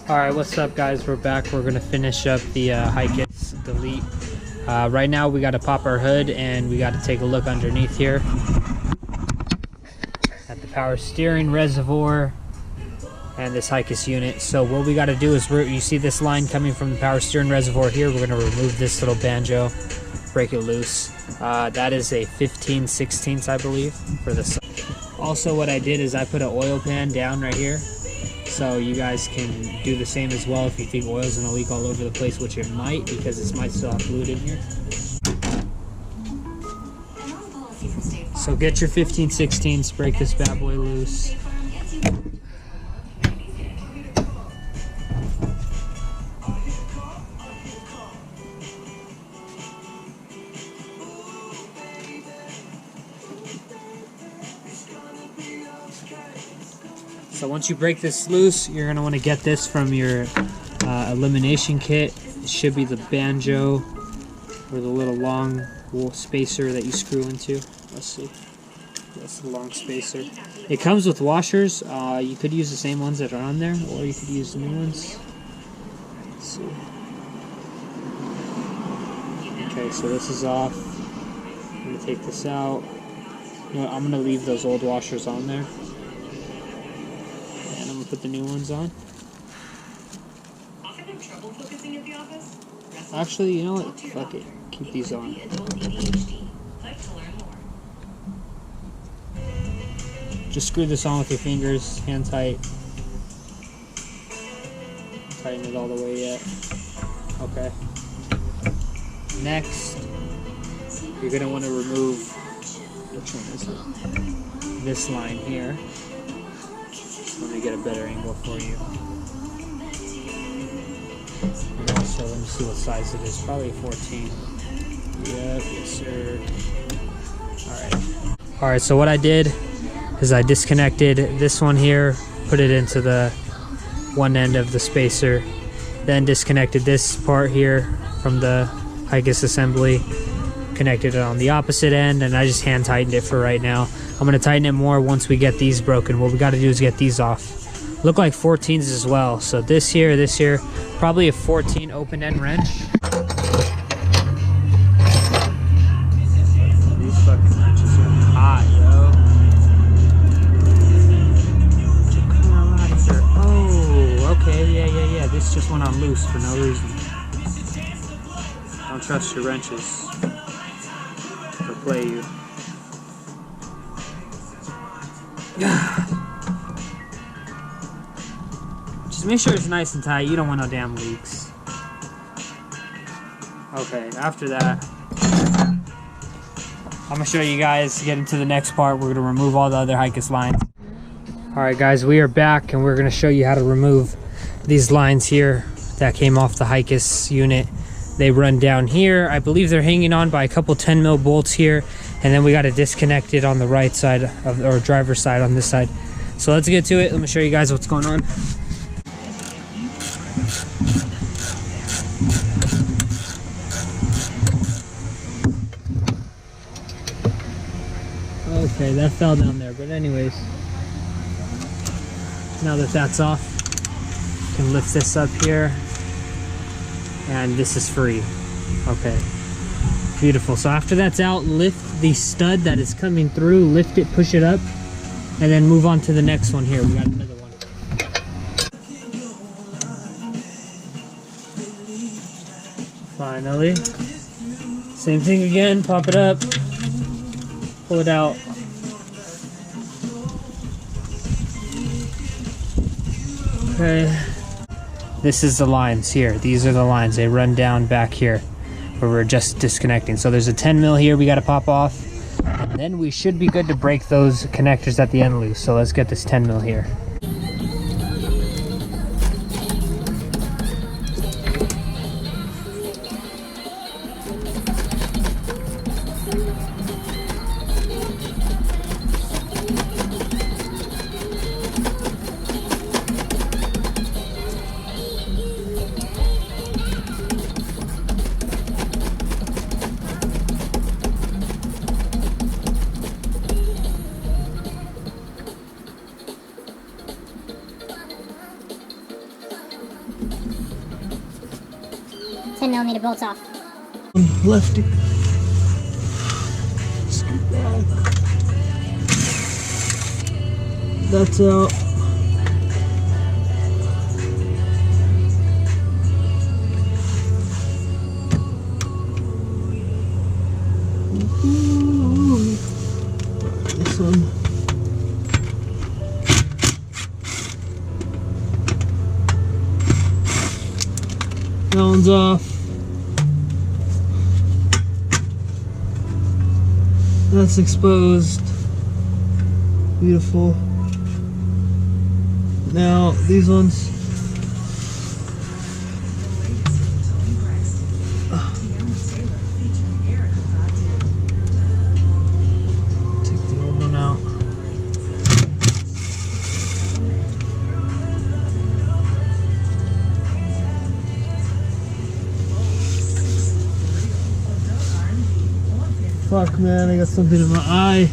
Alright, what's up guys? We're back. We're going to finish up the HICAS delete. Right now we got to pop our hood and we got to take a look underneath here at the power steering reservoir and this HICAS unit. So what we got to do is, you see this line coming from the power steering reservoir here. We're going to remove this little banjo, break it loose. That is a 15/16 I believe for this. Also what I did is I put an oil pan down right here, so you guys can do the same as well if you think oil's gonna leak all over the place, which it might, because this might still have fluid in here. So get your 15/16, break this bad boy loose. So once you break this loose, you're going to want to get this from your elimination kit. It should be the banjo or the little long spacer that you screw into. Let's see. That's the long spacer. It comes with washers. You could use the same ones that are on there, or you could use the new ones. Let's see. Okay, so this is off. I'm going to take this out. You know what, I'm going to leave those old washers on there. Put the new ones on. Actually, you know what? Fuck it. Keep these on. Just screw this on with your fingers, hand tight. Tighten it all the way yet. Okay. Next, you're gonna want to remove, which one is it? This line here. Let me get a better angle for you. And also, let me see what size it is. Probably 14. Yep, yes sir. Alright, so what I did is I disconnected this one here, put it into the one end of the spacer, then disconnected this part here from the HICAS assembly, connected it on the opposite end, and I just hand tightened it for right now. I'm going to tighten it more once we get these broken. What we got to do is get these off. Look like 14s as well. So this here, probably a 14 open end wrench. These fucking wrenches are hot, yo. Come on out here. Oh, okay, yeah. This just went on loose for no reason. Don't trust your wrenches. They'll play you. Just make sure it's nice and tight. You don't want no damn leaks. Okay, after that, I'm gonna show you guys, get into the next part. We're gonna remove all the other HICAS lines. Alright guys, we are back and we're gonna show you how to remove these lines here that came off the HICAS unit. They run down here. I believe they're hanging on by a couple 10mm bolts here, and then we got to disconnect it on the right side of, or driver's side on this side. So let's get to it. Let me show you guys what's going on. Okay, that fell down there, but anyways, now that that's off, you can lift this up here, and this is free. Okay, beautiful. So after that's out, lift the stud that is coming through, lift it, push it up, and then move on to the next one here. We got another one. Finally, same thing again, pop it up, pull it out. Okay, this is the lines here. These are the lines. They run down back here where we're just disconnecting. So there's a 10mm here we got to pop off, and then we should be good to break those connectors at the end loose. So let's get this 10mm here. 10mm bolts off. Lefty. Scoot back. That's out. This one. That one's off. That's exposed. Beautiful. Now these ones. Take the old one out. Fuck, man, I got something in my eye.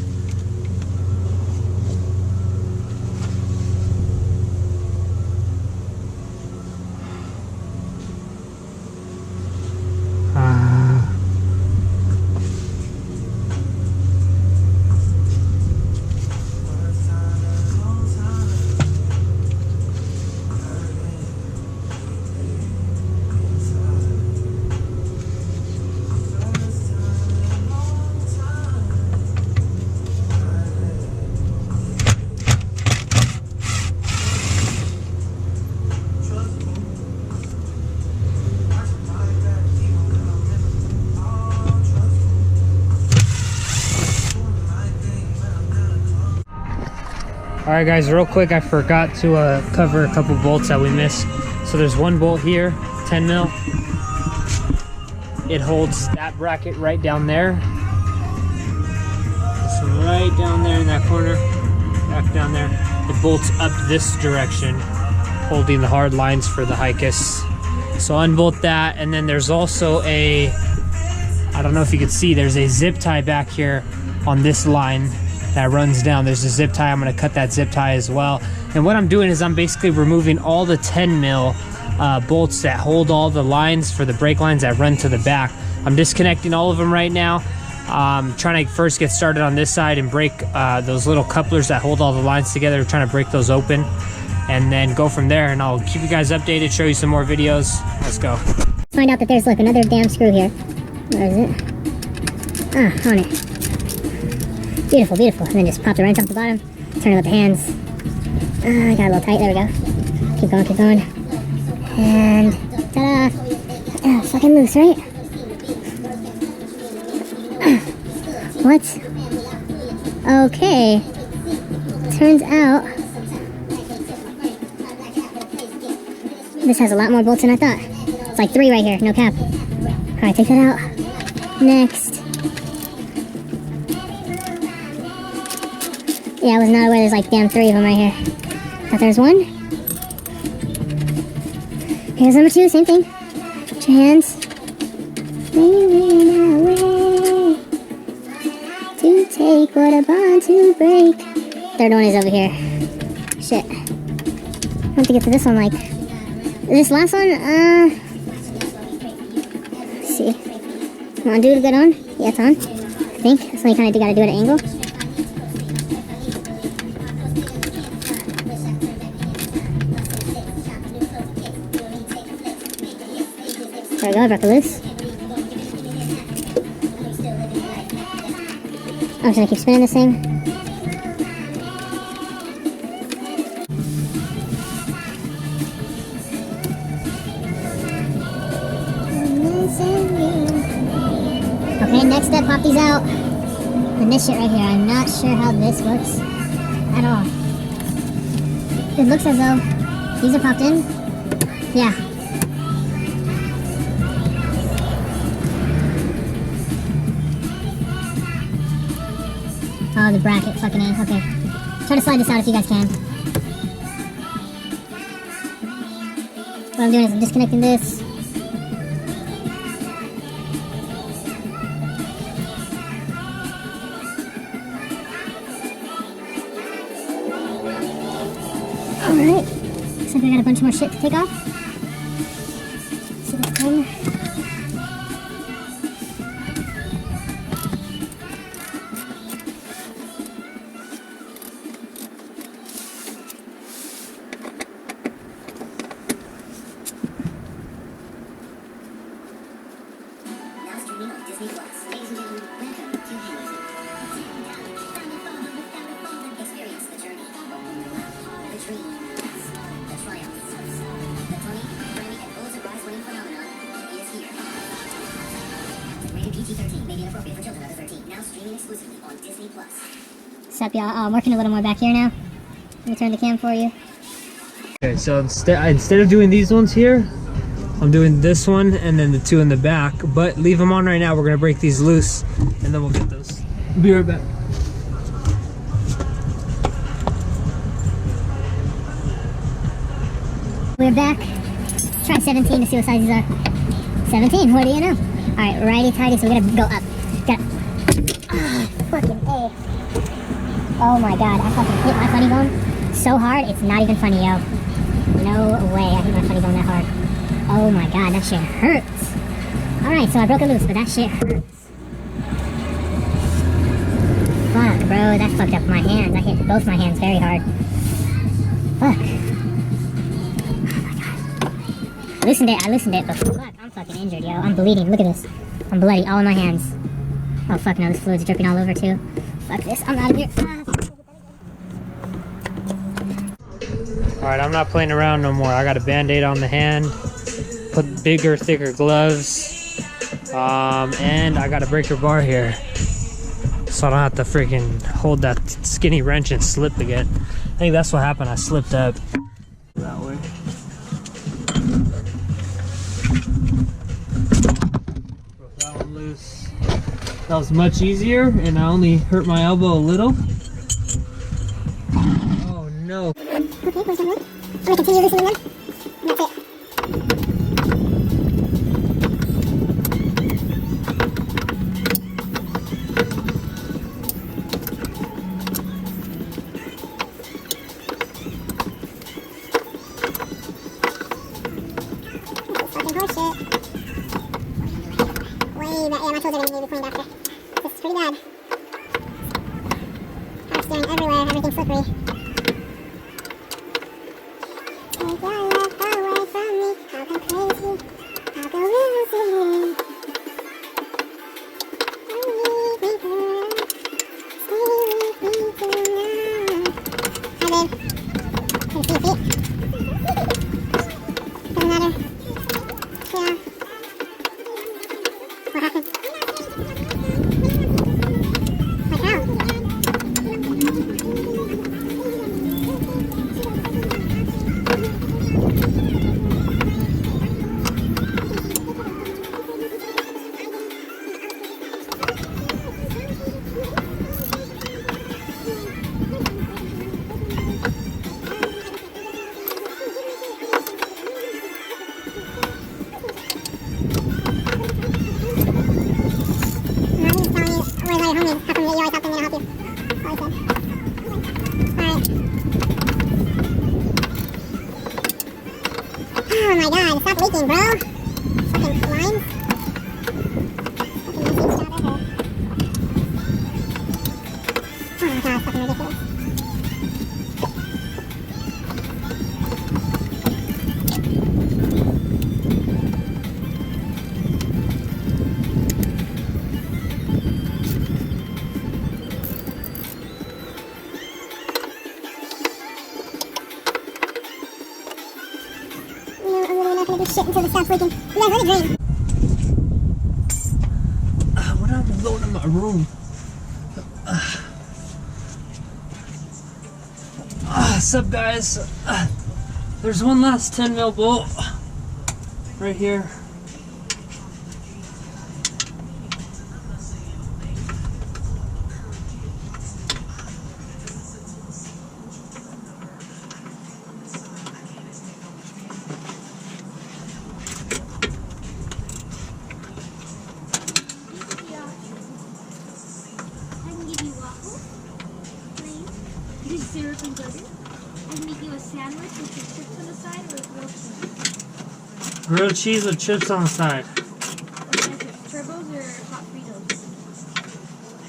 Alright guys, real quick, I forgot to cover a couple bolts that we missed. So there's one bolt here, 10 mil. It holds that bracket right down there. This one right down there in that corner, back down there. It bolts up this direction, holding the hard lines for the HICAS. So unbolt that, and then there's also a, I don't know if you can see, there's a zip tie back here on this line that runs down. There's a zip tie. I'm going to cut that zip tie as well. And what I'm doing is I'm basically removing all the 10 mil bolts that hold all the lines for the brake lines that run to the back. I'm disconnecting all of them right now. Trying to first get started on this side and break those little couplers that hold all the lines together. Trying to break those open and then go from there, and I'll keep you guys updated, show you some more videos. Let's go. Find out that there's like another damn screw here. Where is it? Ah, on it. Beautiful, beautiful. And then just pop the wrench off the bottom, turn it with the hands. I got a little tight, there we go. Keep going, keep going. And ta-da! Oh, fucking loose, right? What? Okay. Turns out this has a lot more bolts than I thought. It's like 3 right here, no cap. Alright, take that out. Next. Yeah, I was not aware there's like damn 3 of them right here. Thought there's 1. Here's number 2, same thing. Put your hands. Away to take what I bond to break. Third one is over here. Shit. I have to get to this one like... This last one, let's see. Come on, dude, good on? Yeah, it's on. I think. That's why you kind of gotta do it at an angle. There we go, I broke it loose. I'm just gonna keep spinning this thing. Okay, next step, pop these out. And this shit right here, I'm not sure how this works at all. It looks as though these are popped in. Yeah. Oh, the bracket, fucking A. Okay. Try to slide this out if you guys can. What I'm doing is I'm disconnecting this. Alright. Looks like I got a bunch more shit to take off. See this thing? What's up, y'all? I'm working a little more back here now. Let me turn the cam for you. Okay, so instead of doing these ones here, I'm doing this one and then the two in the back. But leave them on right now. We're gonna break these loose, and then we'll get those. Be right back. We're back. Try 17 to see what sizes are. 17, what do you know? Alright, righty-tighty, so we gotta go up. Fucking A. Oh my god, I fucking hit my funny bone so hard, it's not even funny, yo. No way, I hit my funny bone that hard. Oh my god, that shit hurts. Alright, so I broke it loose, but that shit hurts. Fuck, bro, that fucked up my hands. I hit both my hands very hard. Fuck. I loosened it, but fuck, I'm fucking injured, yo. I'm bleeding, look at this. I'm bloody, all in my hands. Oh fuck no, this fluid's dripping all over too. Fuck this, I'm out of here. Alright, I'm not playing around no more. I got a band-aid on the hand, put bigger, thicker gloves, and I got a breaker bar here. So I don't have to freaking hold that skinny wrench and slip again. I think that's what happened, I slipped up. That way. Broke that one loose. That was much easier, and I only hurt my elbow a little. Oh no. Okay, where's the one? I'm gonna continue loosening them. And that's it. Fucking horseshit. Way back. Yeah, my toes are gonna need to be cleaned after. This is pretty bad. Power steering everywhere, everything's slippery. Take your love away from me. I'll go crazy. I'll go losing. Leave me, girl. Stay with me tonight. Hi, babe. Can you see your feet? Doesn't matter. Yeah. What happened? Like how? Oh my god, stop leaking, bro! Fucking lines. Fucking messy job ever. Oh my god, fucking ridiculous. Shit until it stops leaking. You guys, let it drain. What happened going in my room? What's up, guys? There's one last 10 mil bolt right here. Syrup and butter. I can make you a sandwich with some chips on the side or with Grilled cheese with chips on the side. Turbos or hot Fritos?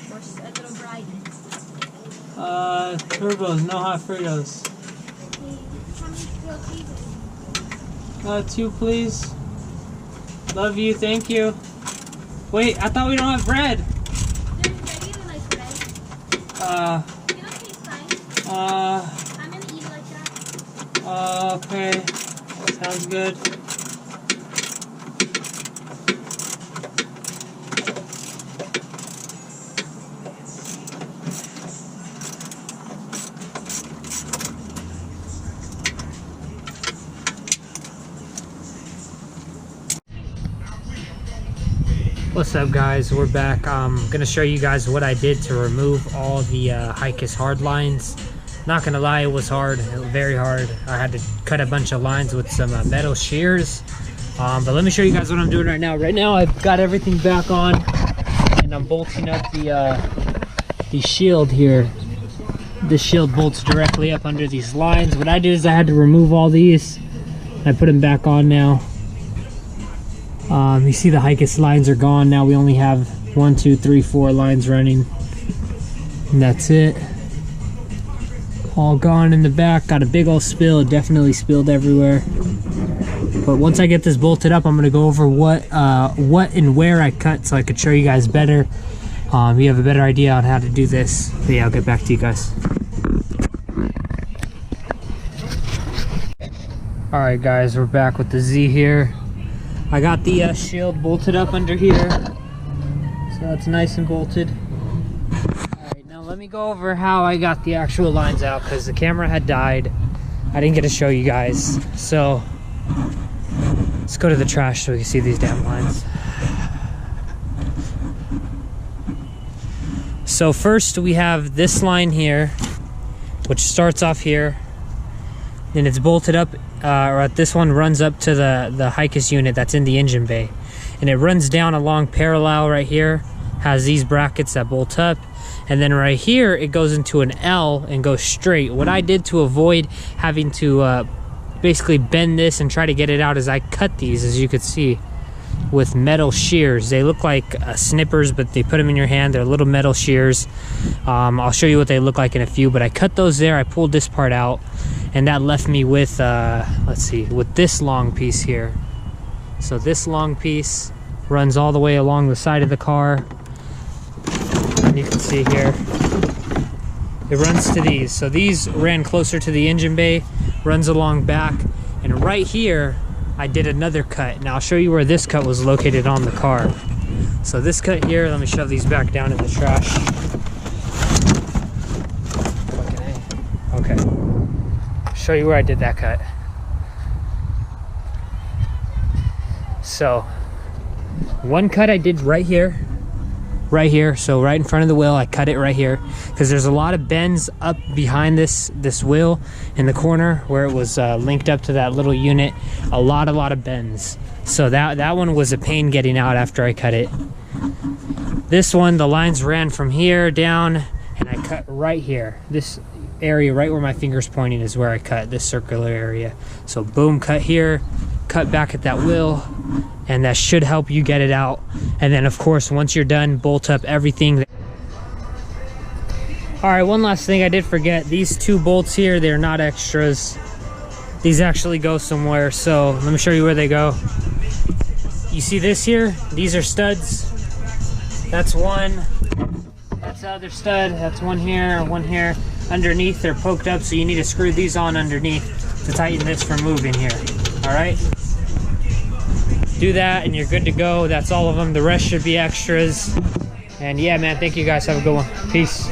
Or a little bride? Turbos, no hot Fritos. How many grilled cheeses? 2 please. Love you, thank you. Wait, I thought we don't have bread. There's regular like bread. You don't taste fine. I'm gonna eat it like that. Okay. Sounds good. What's up, guys? We're back. I'm gonna show you guys what I did to remove all the HICAS hard lines. Not gonna lie, it was hard, very hard. I had to cut a bunch of lines with some metal shears. But let me show you guys what I'm doing right now. Right now I've got everything back on and I'm bolting up the shield here. The shield bolts directly up under these lines. What I did is I had to remove all these. I put them back on now. You see the HICAS lines are gone now. We only have 1, 2, 3, 4 lines running, and that's it. All gone in the back. Got a big old spill. It definitely spilled everywhere. But once I get this bolted up, I'm gonna go over what and where I cut so I could show you guys better. You have a better idea on how to do this. But yeah, I'll get back to you guys. All right, guys, we're back with the Z here. I got the shield bolted up under here, so that's nice and bolted. Alright, now let me go over how I got the actual lines out, because the camera had died. I didn't get to show you guys, so let's go to the trash so we can see these damn lines. So first we have this line here, which starts off here, then it's bolted up. This one runs up to the HICAS unit that's in the engine bay, and it runs down along parallel right here, has these brackets that bolt up, and then right here it goes into an L and goes straight. What I did to avoid having to basically bend this and try to get it out is I cut these, as you could see, with metal shears. They look like snippers, but they put them in your hand. They're little metal shears. I'll show you what they look like in a few, but I cut those there. I pulled this part out, and that left me with let's see, with this long piece here. So this long piece runs all the way along the side of the car, and you can see here it runs to these. So these ran closer to the engine bay, runs along back, and right here I did another cut. Now I'll show you where this cut was located on the car. So this cut here, let me shove these back down in the trash. Okay. Show you where I did that cut. So one cut I did right here, so right in front of the wheel. I cut it right here because there's a lot of bends up behind this wheel in the corner where it was linked up to that little unit. A lot of bends, so that one was a pain getting out after I cut it. This one, the lines ran from here down, and I cut right here. This area right where my finger's pointing is where I cut, this circular area. So boom, cut here, cut back at that wheel, and that should help you get it out. And then of course, once you're done, bolt up everything. All right, one last thing I did forget. These 2 bolts here, they're not extras. These actually go somewhere, so let me show you where they go. You see this here? These are studs. That's one. That's the other stud. That's one here. Underneath, they're poked up, so you need to screw these on underneath to tighten this from moving here. All right? Do that and you're good to go. That's all of them. The rest should be extras. And yeah, man, thank you guys. Have a good one. Peace.